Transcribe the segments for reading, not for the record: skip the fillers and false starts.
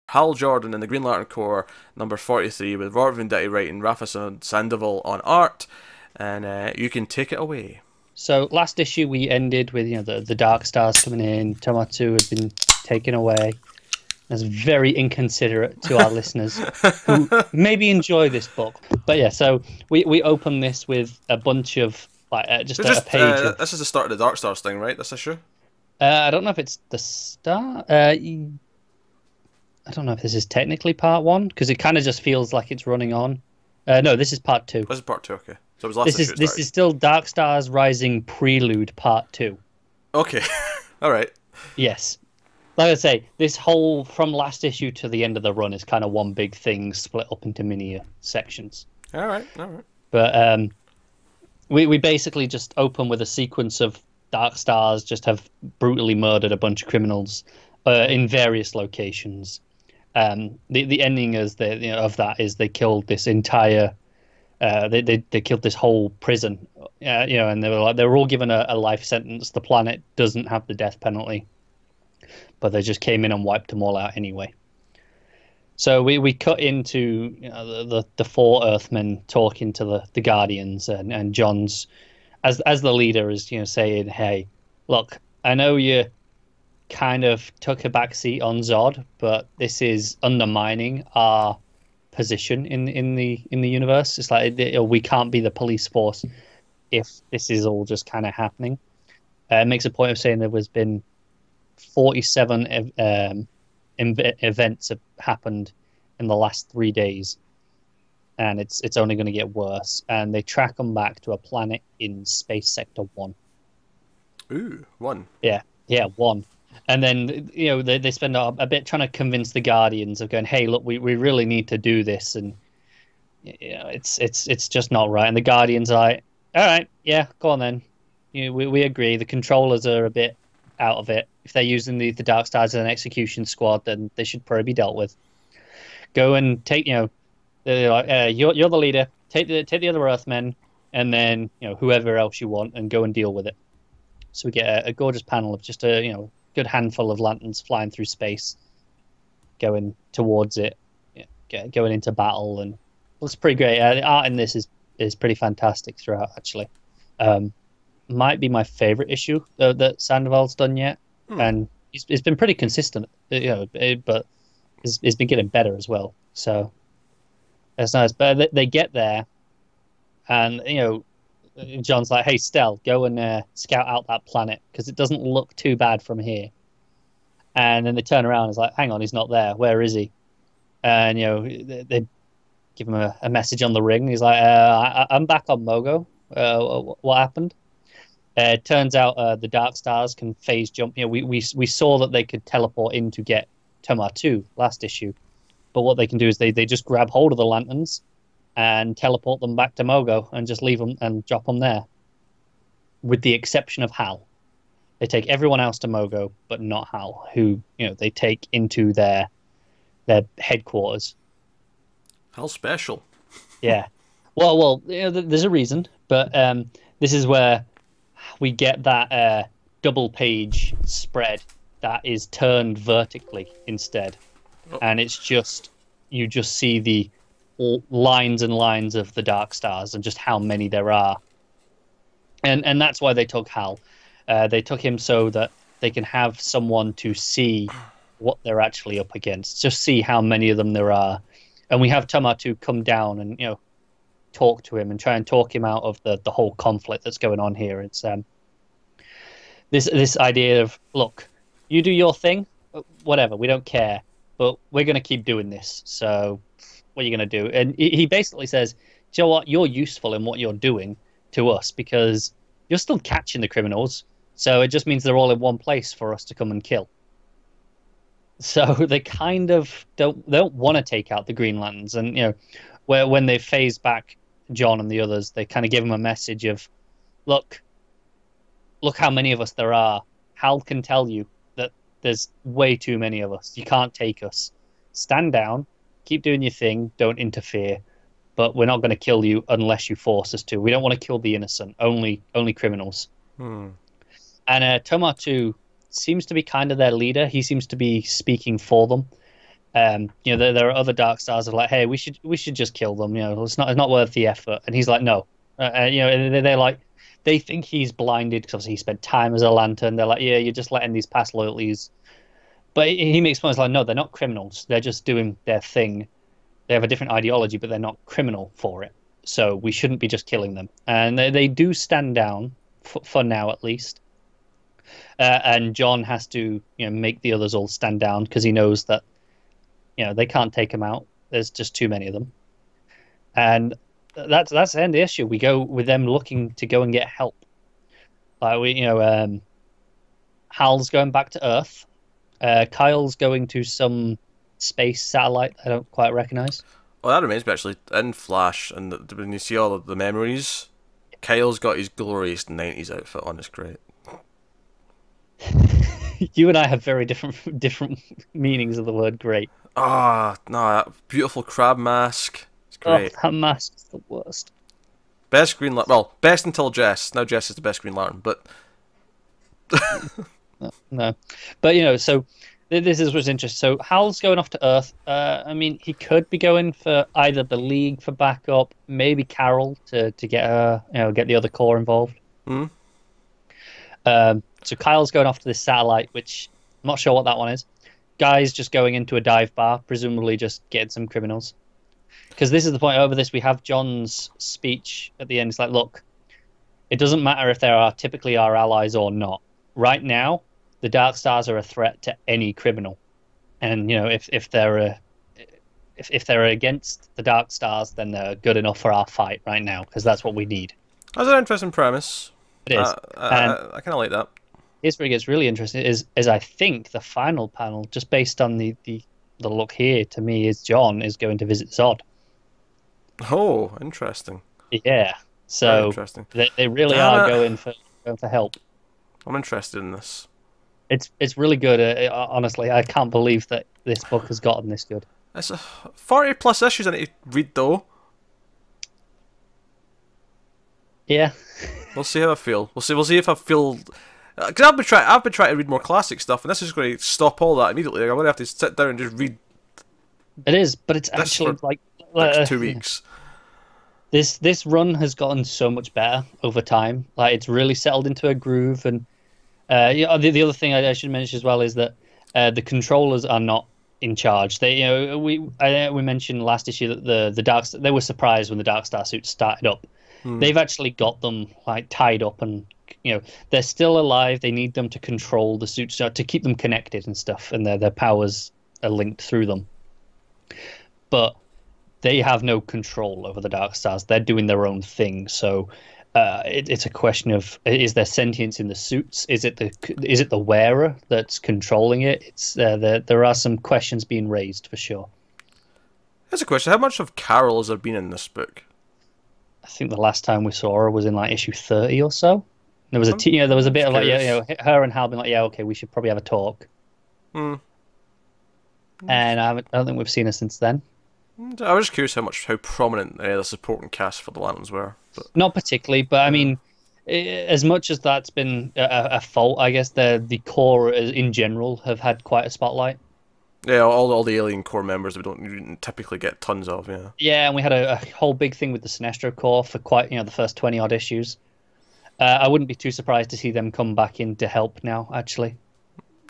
Hal Jordan in the Green Lantern Corps, number 43, with Robert Venditti writing, Rafa Sandoval on art, and you can take it away. So last issue we ended with the Dark Stars coming in. Tomatu had been taken away. That's very inconsiderate to our listeners who maybe enjoy this book. But yeah, so we open this with a bunch of just a page of. This is the start of the Dark Stars thing, right? This issue. I don't know if it's the start. I don't know if this is technically part one because it kind of just feels like it's running on. No, this is part two. This is part two. Okay, so it was last issue. This is still Dark Stars Rising Prelude Part 2. Okay, all right. Yes. Like I say, this whole from last issue to the end of the run is kind of one big thing split up into mini sections. All right. But we basically just open with a sequence of Dark Stars just have brutally murdered a bunch of criminals in various locations. The ending is of that is they killed this entire. They killed this whole prison, and they were all given a life sentence. The planet doesn't have the death penalty, but they just came in and wiped them all out anyway. So we cut into the four Earthmen talking to the Guardians, and John's as the leader is saying, "Hey, look, I know you kind of took a back seat on Zod, but this is undermining our position in the universe. It's like we can't be the police force if this is all just kind of happening." It makes a point of saying there has been 47 events have happened in the last 3 days, and it's only going to get worse. And they track them back to a planet in Space Sector 1. Ooh, 1. Yeah, 1. And then they spend a bit trying to convince the Guardians of going, hey, look, we really need to do this, and it's just not right. And the Guardians are like, all right, yeah, go on then. We agree. The controllers are a bit out of it. If they're using the Dark Stars as an execution squad, then they should probably be dealt with. Go and take they're like, you're the leader. Take the other Earthmen, and then whoever else you want, and go and deal with it. So we get a gorgeous panel of just a good handful of lanterns flying through space, going towards it, going into battle, and it's pretty great. The art in this is pretty fantastic throughout, actually. Might be my favorite issue that Sandoval's done yet, and it's been pretty consistent, but it's been getting better as well. So that's nice. But they get there, and John's like, "Hey, Stell, go and scout out that planet because it doesn't look too bad from here." And then they turn around and it's like, "Hang on, he's not there. Where is he?" And they give him a message on the ring. He's like, "I'm back on Mogo. What happened?" It turns out the Dark Stars can phase jump. We saw that they could teleport in to get Tomar 2 last issue, but what they can do is they just grab hold of the lanterns and teleport them back to Mogo and just leave them and drop them there, with the exception of Hal. They take everyone else to Mogo, but not Hal, who they take into their headquarters. Hal's special. Yeah. Well, there's a reason, but this is where we get that double page spread that is turned vertically instead, and it's just you just see the lines and lines of the Dark Stars and just how many there are, and that's why they took Hal. They took him so that they can have someone to see what they're actually up against, just see how many of them there are. And we have Tomatu come down and talk to him and try and talk him out of the whole conflict that's going on here. It's this idea of, look, you do your thing, whatever, we don't care, but we're going to keep doing this. So what are you going to do? And he basically says, you know what, you're useful in what you're doing to us because you're still catching the criminals. So it just means they're all in one place for us to come and kill. So they kind of don't want to take out the Green Lanterns. And, when they phase back John and the others, they kind of give them a message of, look how many of us there are. Hal can tell you that there's way too many of us. You can't take us. Stand down, keep doing your thing, don't interfere. But we're not going to kill you unless you force us to. We don't want to kill the innocent, only criminals. And Tomatu seems to be kind of their leader. He seems to be speaking for them. There are other Dark Stars of like, hey, we should just kill them. It's not worth the effort. And he's like, no. They're like, they think he's blinded because obviously he spent time as a Lantern. They're like, yeah, you're just letting these past loyalties. But he makes points like, no, they're not criminals. They're just doing their thing. They have a different ideology, but they're not criminal for it. So we shouldn't be just killing them. And they do stand down for now, at least. And John has to, make the others all stand down because he knows that, they can't take him out. There's just too many of them. And that's the end of the issue. We go with them looking to go and get help. Like Hal's going back to Earth. Kyle's going to some space satellite I don't quite recognize. Well, that reminds me actually, in Flash, and when you see all of the memories, Kyle's got his glorious 90s outfit on. It's great. You and I have very different meanings of the word great. Ah, no, that beautiful crab mask. It's great. Oh, that mask is the worst. Best Green Lantern. Well, best until Jess. Now Jess is the best Green Lantern, but... No. But, so this is what's interesting. So Hal's going off to Earth. I mean, he could be going for either the League for backup, maybe Carol to get her, get the other Corps involved. Mm. So Kyle's going off to this satellite, which I'm not sure what that one is. Guy's just going into a dive bar, presumably just getting some criminals. Because this is the point over this, we have John's speech at the end. It's like, look, it doesn't matter if they are typically our allies or not. Right now, the Dark Stars are a threat to any criminal. And, if they're against the Dark Stars, then they're good enough for our fight right now, because that's what we need. That's an interesting premise. It is. I kind of like that. Here's where it gets really interesting, is I think the final panel, just based on the look here, to me, is John is going to visit Zod. Oh, interesting. Yeah. So interesting. They really are going for help. I'm interested in this. It's really good. Honestly, I can't believe that this book has gotten this good. It's 40 plus issues I need to read though. Yeah. We'll see how I feel. We'll see if I feel. Because I've been trying to read more classic stuff, and this is going to stop all that immediately. I'm going to have to sit down and just read. It is, but it's actually like 2 weeks. This run has gotten so much better over time. Like it's really settled into a groove, and the other thing I should mention as well is that the controllers are not in charge. They, we mentioned last issue that they were surprised when the Dark Star suits started up. They've actually got them like tied up, and they're still alive. They need them to control the suits to keep them connected and stuff, and their powers are linked through them. But they have no control over the Dark Stars. They're doing their own thing. So it's a question of, is there sentience in the suits? Is it the wearer that's controlling it? It's there are some questions being raised for sure. Here's a question: how much of Carol has there been in this book? I think the last time we saw her was in like issue 30 or so. There was there was a bit of like, her and Hal being like, yeah, okay, we should probably have a talk. And I don't think we've seen her since then. I was just curious how prominent the supporting cast for the Lanterns were. But... Not particularly, but I mean, as much as that's been a fault, I guess the Corps in general have had quite a spotlight. Yeah, all the Alien Corps members we don't typically get tons of. Yeah. Yeah, and we had a whole big thing with the Sinestro Corps for quite the first 20 odd issues. I wouldn't be too surprised to see them come back in to help now. Actually.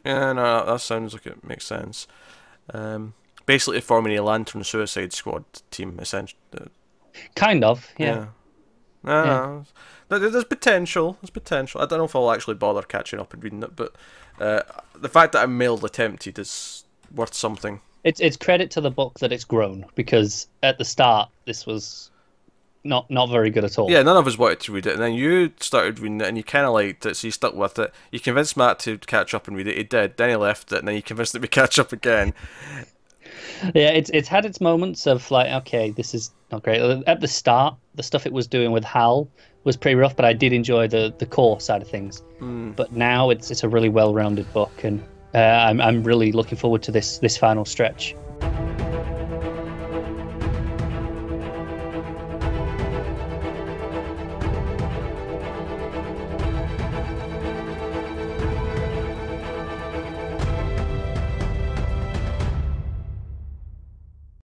Yeah, no, that sounds like it makes sense. Basically forming a Lantern Suicide Squad team, essentially. Kind of, yeah. There's potential. There's potential. I don't know if I'll actually bother catching up and reading it, but the fact that I'm mildly tempted is worth something. It's credit to the book that it's grown, because at the start this was not very good at all. Yeah, none of us wanted to read it, and then you started reading it, and you kind of liked it, so you stuck with it. You convinced Matt to catch up and read it. He did. Then he left it, and then you convinced him to catch up again. Yeah, it's had its moments of like, okay, this is not great. At the start, the stuff it was doing with Hal was pretty rough, but I did enjoy the core side of things. But now it's a really well-rounded book, and I'm really looking forward to this final stretch.